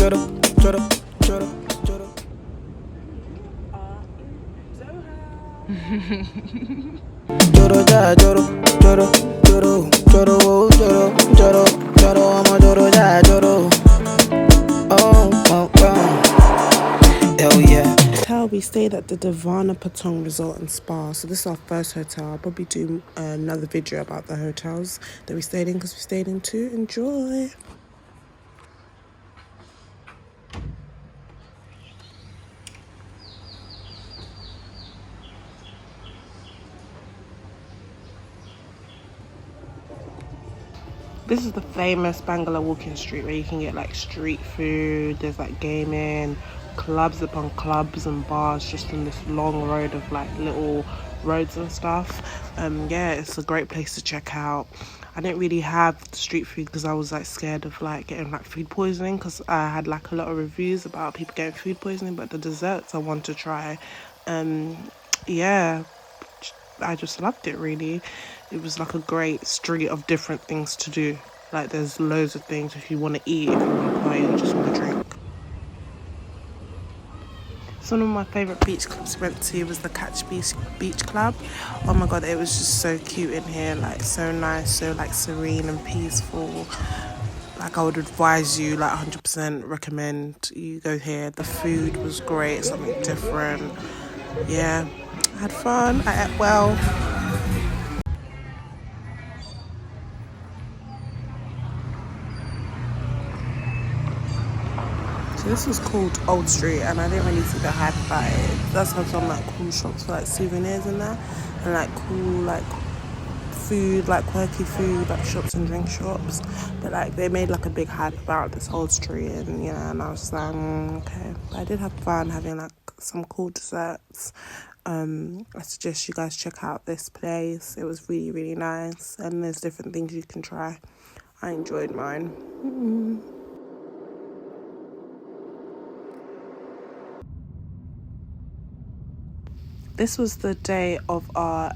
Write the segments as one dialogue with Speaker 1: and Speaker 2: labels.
Speaker 1: Joro ja joro joro joro joro joro joro joro I'm a joro ja joro. Hell yeah. Hotel, we stayed at the Devana Patong Resort and Spa. So this is our first hotel. I'll probably do another video about the hotels that we stayed in because we stayed in two. Enjoy. This is the famous Bangla walking street where you can get like street food. There's like gaming, clubs upon clubs and bars just in this long road of like little roads and stuff. Yeah, it's a great place to check out. I didn't really have the street food because I was like scared of like getting like food poisoning because I had like a lot of reviews about people getting food poisoning, but the desserts I want to try. Yeah, I just loved it really. It was like a great street of different things to do. Like there's loads of things if you want to eat, if you want to play, or just want to drink. So one of my favourite beach clubs we went to was the Catch Beach Club. Oh my god, it was just so cute in here, like so nice, so like serene and peaceful. Like I would advise you, like 100% recommend you go here. The food was great, something different. Yeah, I had fun, I ate well. So this was called Old Street and I didn't really see the hype about it. That's had some like cool shops for like souvenirs in there and like cool like food, like quirky food, like shops and drink shops. But like they made like a big hype about this Old Street and yeah, and I was like, okay. But I did have fun having like some cool desserts. I suggest you guys check out this place. It was really, really nice and there's different things you can try. I enjoyed mine. This was the day of our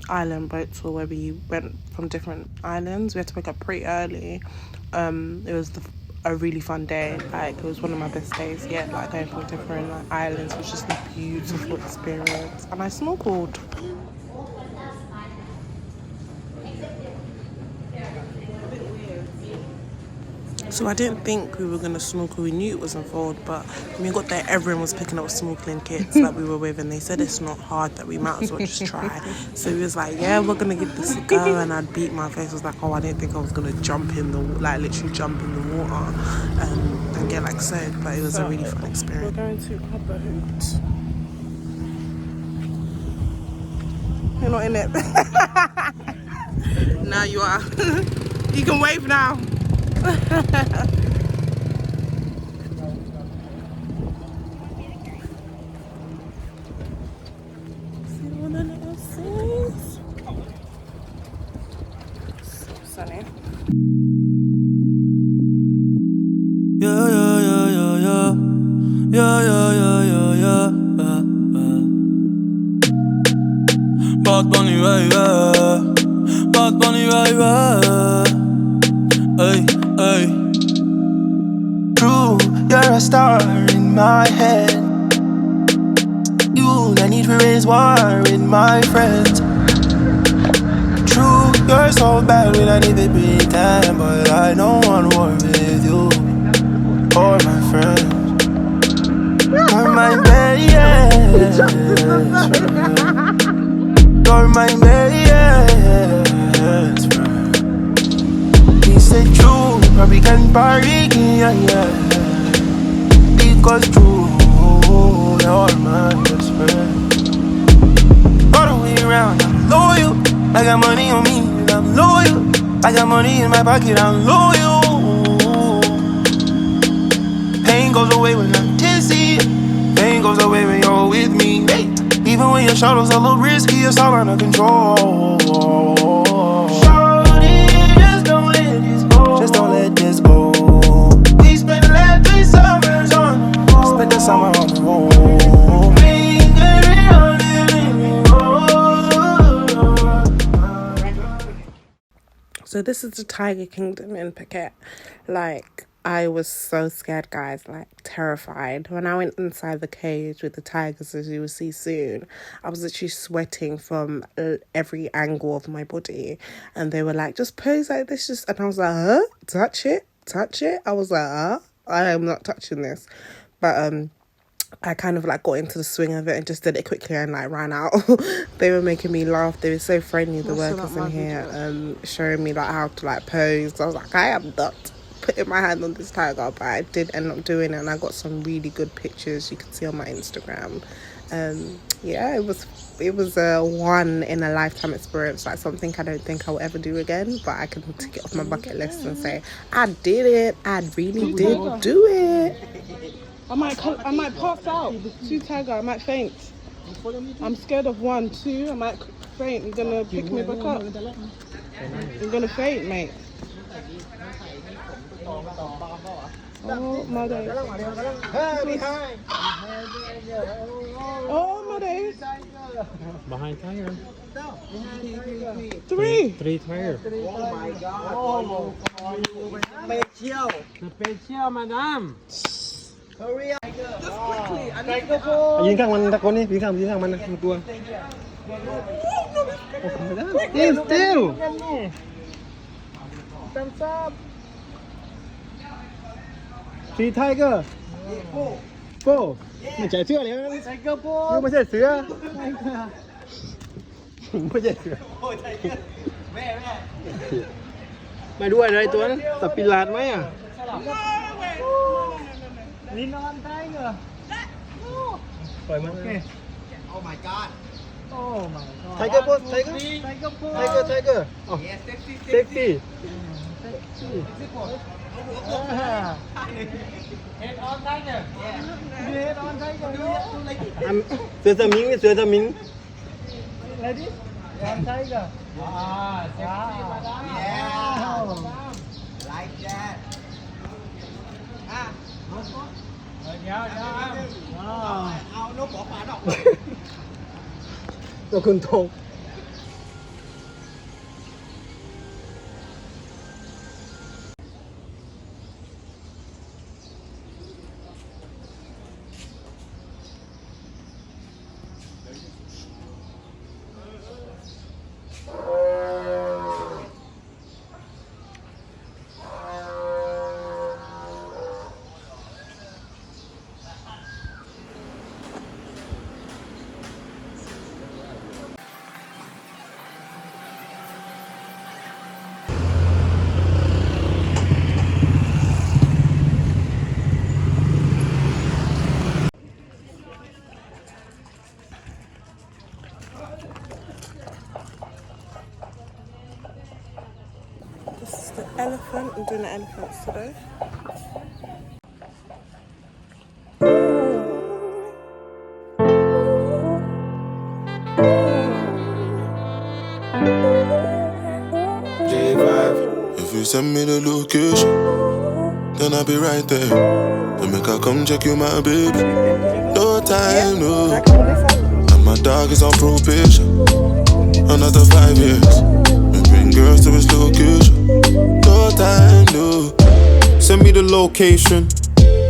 Speaker 1: island boat tour where we went from different islands. We had to wake up pretty early. It was a really fun day. Like it was one of my best days yet. Like going from different like, islands was just a beautiful experience. And I snorkeled. So I didn't think we were going to snorkel. We knew it was involved, but when we got there, everyone was picking up snorkeling kits that we were with, and they said it's not hard, that we might as well just try. So we was like, yeah, we're going to give this a go, and I beat my face. I was like, oh, I didn't think I was going to jump in the, like literally jump in the water and get like soaked, but it was a really fun experience. We're going to Upper Hoot. You're not in it. Now you are. You can wave now. Sunny.
Speaker 2: Bad Bunny, baby. Bad Bunny, baby. Hey, hey.
Speaker 3: True, you're a star in my head. You, I need to raise war with my friends. True, you're so bad when I need to pretend, but I don't want war with you or my friends. You're my best friend. You're my best friend. He said true, probably can party, yeah, yeah. Because true, you're my best friend. All the way around, I'm loyal. I got money on me and I'm loyal. I got money in my pocket, I'm loyal. Pain goes away when I'm tipsy. Pain goes away when you're with me. Hey. Even when your shadows a little risky, it's all under control. Shorty, just don't let this go. Just don't let this go. We spent the last 3 summers on the road. Spent the summer on the road.
Speaker 1: So this is the Tiger Kingdom in Phuket. Like I was so scared, guys, like terrified. When I went inside the cage with the tigers, as you will see soon, I was literally sweating from every angle of my body. And they were like, just pose like this. And I was like, huh? Touch it? I was like, I am not touching this. But I kind of like got into the swing of it and just did it quickly and like ran out. They were making me laugh. They were so friendly, the workers in here, showing me like how to like pose. I was like, I am not putting my hand on this tiger, but I did end up doing it, and I got some really good pictures you can see on my Instagram. Yeah, it was a one in a lifetime experience, like something I don't think I'll ever do again, but I can tick it off my bucket list and say I did it. I really did do it. I might pass out. 2 tiger, I might faint. I'm scared of 1, 2, I might faint. You're gonna pick me back up. You're gonna faint, mate. Oh my days. Oh my days.
Speaker 4: Behind tiger.
Speaker 1: 3.
Speaker 4: 3 tiger.
Speaker 5: Oh my god. Special.
Speaker 4: Special, madam.
Speaker 5: Hurry up.
Speaker 1: Just quickly. I need
Speaker 5: Tiger
Speaker 1: to
Speaker 5: po.
Speaker 4: ยิงข้างมันตะโกนนี่ยิงข้างมันนะมันกลัว still
Speaker 5: Thumbs up.
Speaker 4: 3 tiger 4ไม่ใช่เสือเลย
Speaker 5: Tiger po.
Speaker 4: ไม่ใช่เสือไม่ใช่เสือ
Speaker 5: แม่
Speaker 4: ไม่ด้วยอะไรตัวนั้นสับปิลาดไหมอ่ะ
Speaker 5: Lean on tiger.
Speaker 4: ปล่อยมัน
Speaker 5: Oh my god. Oh my god.
Speaker 4: Tiger po, tiger.
Speaker 5: Tiger po.
Speaker 4: tiger อ๋อ
Speaker 5: Yes, sexy.
Speaker 4: safety
Speaker 5: Head on tiger. Yeah. Head on tiger.
Speaker 4: I'm เสือสมิงนี่เสือสมิง
Speaker 5: Ready? On tiger. Sexy, madam. Yeah. Like that. Ao nó bỏ phá đọc.
Speaker 4: ตัวคุณทง
Speaker 1: This is the elephant. I'm doing the elephants today.
Speaker 3: J5. If you send me the location, then I'll be right there. Then make I come check you, my baby. No time, no. And my dog is on probation. Another 5 years. We bring girls to his location. No time, no.
Speaker 6: Send me the location.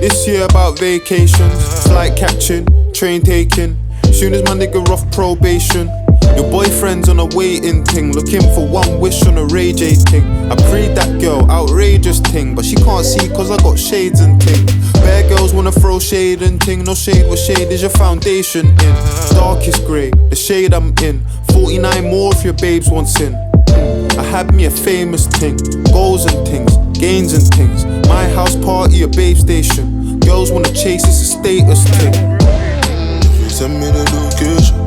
Speaker 6: This year about vacations, flight catching, train taking. Soon as my nigga off probation. Your boyfriend's on a waiting thing, looking for one wish on a Ray J thing. I prayed that girl, outrageous thing, but she can't see cause I got shades and ting. Bare girls wanna throw shade and ting, no shade, what shade is your foundation in? Darkest grey, the shade I'm in. 49 more if your babes want sin. I had me a famous ting, goals and things, gains and things. My house party, a babe station. Girls wanna chase, it's a status thing.
Speaker 3: If you send me the location,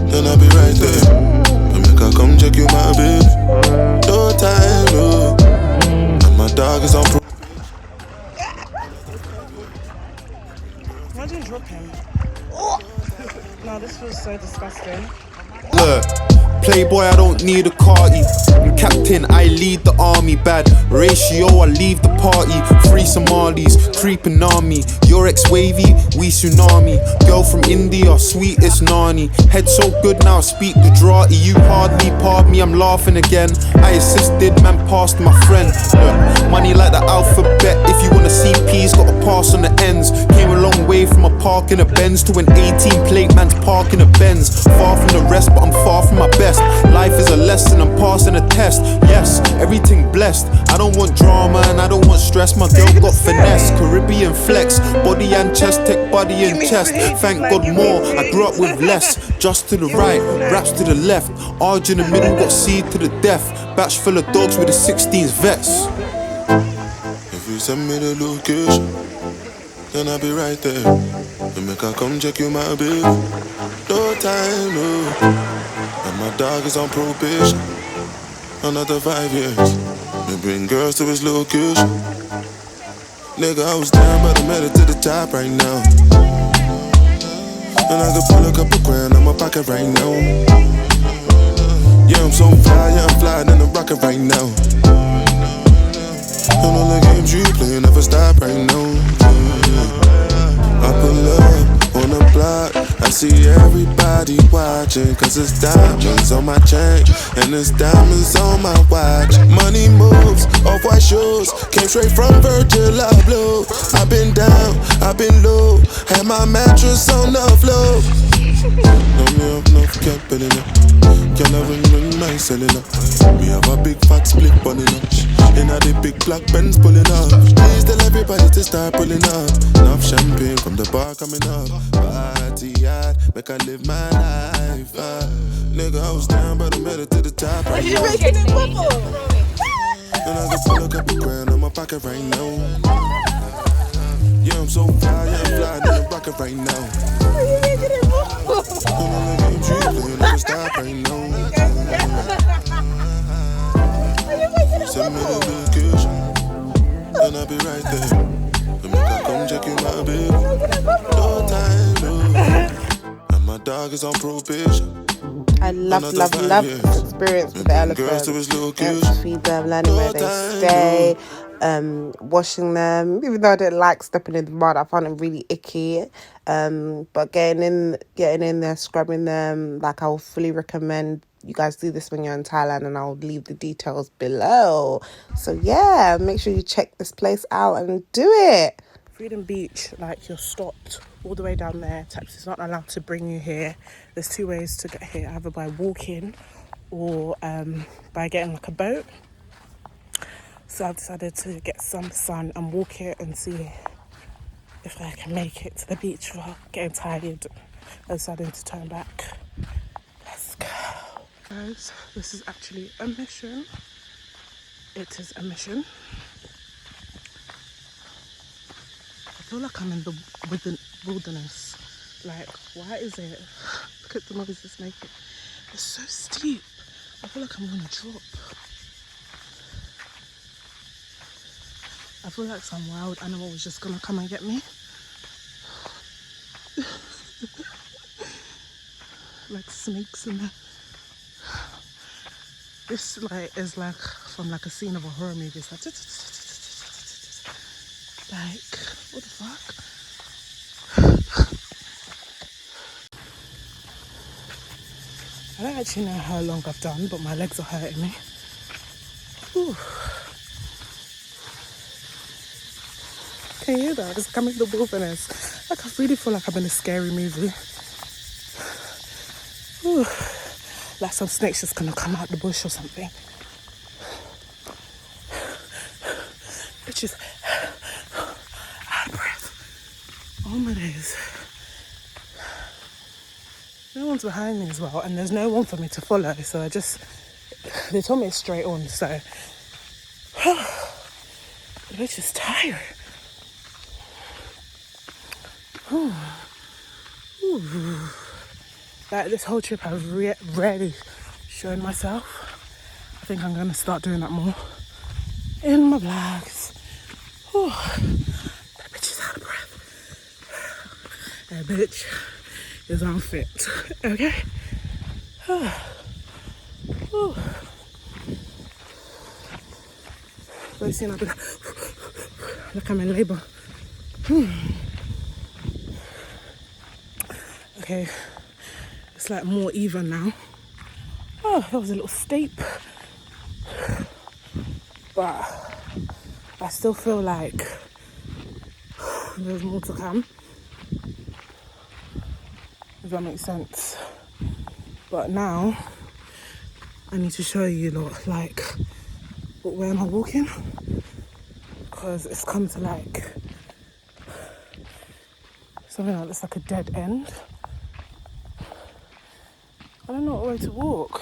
Speaker 3: then I'll be right there. And make I come check you, my baby. No time, no. And my dog is on
Speaker 1: Imagine drop him. No, this feels so disgusting.
Speaker 6: Look, Playboy, I don't need a carty. I'm captain, I lead the army. Bad ratio, I leave the party. Free Somalis, creeping on me. Your ex-wavy, we tsunami. Girl from India, sweet as Nani. Head so good now, speak Gujarati. You hardly pardon me, I'm laughing again. I assisted, man passed my friend. Look, money like the alphabet. If you wanna see P's, gotta pass on the ends. Came a long way from a park in a Benz to an 18 plate man's park in a Benz. Far from the rest, but I'm far from my best. Life is a lesson, I'm passing a test. Yes, everything blessed. I don't want drama and I don't want stress. My girl got finesse, Caribbean flex. Body and chest, tech body and chest. Thank God more, I grew up with less. Just to the right, raps to the left. Arge in the middle, got C to the death. Batch full of dogs with the 16s vets.
Speaker 3: If you send me the location, then I'll be right there. And make I come check you, my baby. No time, no. And my dog is on probation. Another 5 years. We bring girls to his location. Nigga, I was down, but I made it to the top right now. And I could pull a couple grand on my pocket right now. Yeah, I'm so fly, yeah, I'm flying in the rocket right now. And all the games you play never stop right now. I pull up on the block, I see everybody watching. Cause it's diamonds on my chain and it's diamonds on my watch. Money moves, off-white shoes, came straight from Virgil Abloh. I've been down, I've been low, had my mattress on the floor. No, me have no cap belly now. Can I ring my cellular? Me have a big fat split bunny now. And I the big black Benz pulling up. Please tell everybody to start pulling up. Enough champagne from the bar coming up. Party hard, make I live my life. Nigga, I was down, but I made it to the top. Right now. And I can pull a couple grand on my pocket right now. Yeah, I'm so fly, yeah, I'm flying in the rocket right now. And all the games you play never stop right now. Send me the location, and I'll be right there. And make I come check you, my baby. No time, no. And my dog is on probation.
Speaker 1: I love this experience with the elephants. Feed them, learning where they stay, washing them. Even though I didn't like stepping in the mud, I found it really icky. But getting in there, scrubbing them, like I will fully recommend you guys do this when you're in Thailand, and I'll leave the details below. So yeah, make sure you check this place out and do it. Freedom Beach, like you're stopped all the way down there. Taxi's not allowed to bring you here. There's 2 ways to get here, either by walking or by getting like a boat. So I've decided to get some sun and walk it and see if I can make it to the beach without getting tired. I decided to turn back. Let's go. Guys, this is actually a mission. It is a mission. I feel like I'm in the wilderness. Like, why is it? Look at the noise it's making. It's so steep. I feel like I'm gonna drop. I feel like some wild animal was just gonna come and get me. Like snakes in there. This like is like from like a scene of a horror movie. It's like what the fuck? I don't actually know how long I've done, but my legs are hurting me. Whew. Can you hear that? Just coming to the wilderness. Like I really feel like I'm in a scary movie. Whew. Like some snake's just gonna come out the bush or something. It's just out of breath. Oh my days. No one's behind me as well, and there's no one for me to follow, so they told me it's straight on, so the bitch is tired. Ooh. Like this whole trip I've rarely shown myself. I think I'm gonna start doing that more in my vlogs. Ooh. That bitch is out of breath. That bitch is unfit. Okay? Whew. Very soon I'll be like I'm in labour. Okay, it's like more even now. Oh, that was a little steep. But I still feel like there's more to come. If that makes sense. But now I need to show you lot like where am I walking? Because it's come to like something that looks like a dead end. I don't know what way to walk.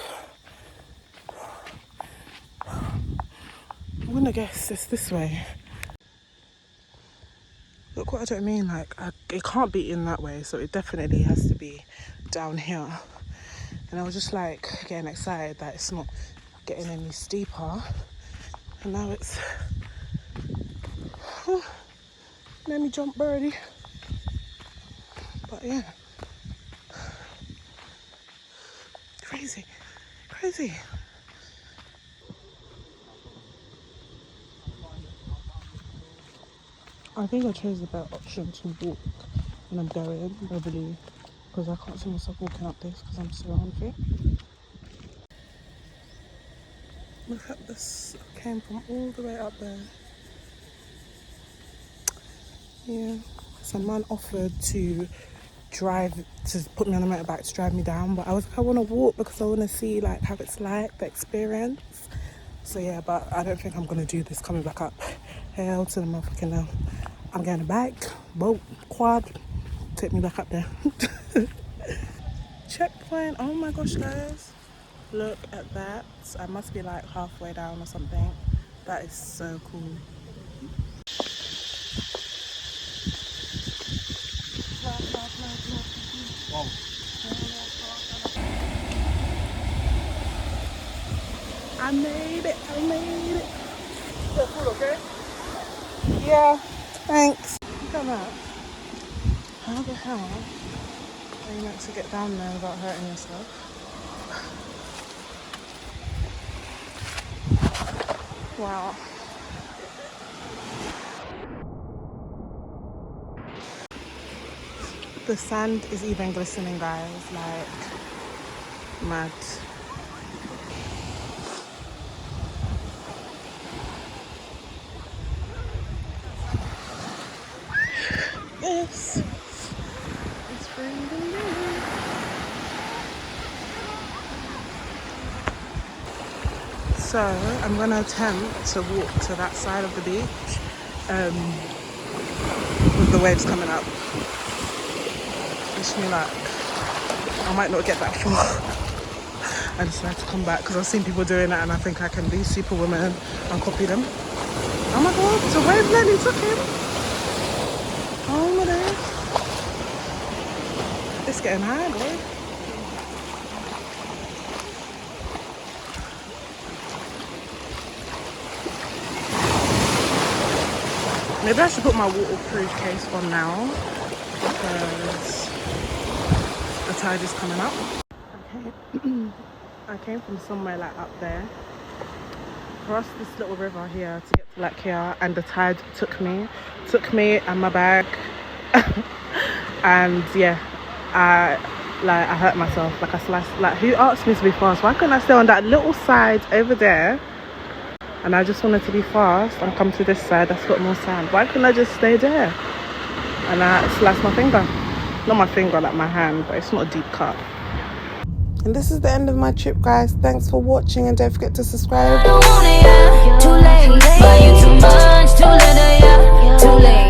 Speaker 1: I'm gonna guess it's this way. Look what I don't mean, like it can't be in that way, so it definitely has to be down here. And I was just like getting excited that it's not getting any steeper. And now it's, oh, let me jump birdie. But yeah, crazy, crazy. I think I chose the better option to walk when I'm going, probably, because I can't see myself walking up this because I'm so hungry. Look at this, I came from all the way up there. Yeah, some man offered to put me on a motorbike to drive me down, but I was like, I want to walk because I want to see like how it's like, the experience. So yeah, but I don't think I'm going to do this coming back up. Hell to the motherfucking hell. I'm getting a bike, boat, quad, take me back up there. Checkpoint, oh my gosh guys. Look at that. I must be like halfway down or something. That is so cool. I made it. Is that food okay? Yeah, thanks. Look at that. How the hell are you meant to get down there without hurting yourself? Wow. The sand is even glistening, guys, like mad. Yes, it's freezing. So I'm gonna attempt to walk to that side of the beach with the waves coming up. Wish me luck. I might not get that far. I decided to come back because I've seen people doing that and I think I can be Superwoman and copy them. Oh my god, the wave nearly took him. Oh my days. It's getting high, boy. Maybe I should put my waterproof case on now because the tide is coming up. Okay. I came from somewhere like up there, crossed this little river here to get to like here, and the tide took me and my bag. And yeah, I hurt myself. Like I sliced. Like, who asked me to be fast? Why couldn't I stay on that little side over there? And I just wanted to be fast and come to this side that's got more sand. Why couldn't I just stay there? And I sliced my finger. Not my finger, like my hand, but it's not a deep cut. And this is the end of my trip, guys. Thanks for watching and don't forget to subscribe.
Speaker 7: I don't want it, yeah. Too late, but you too much, too late, yeah. Too late.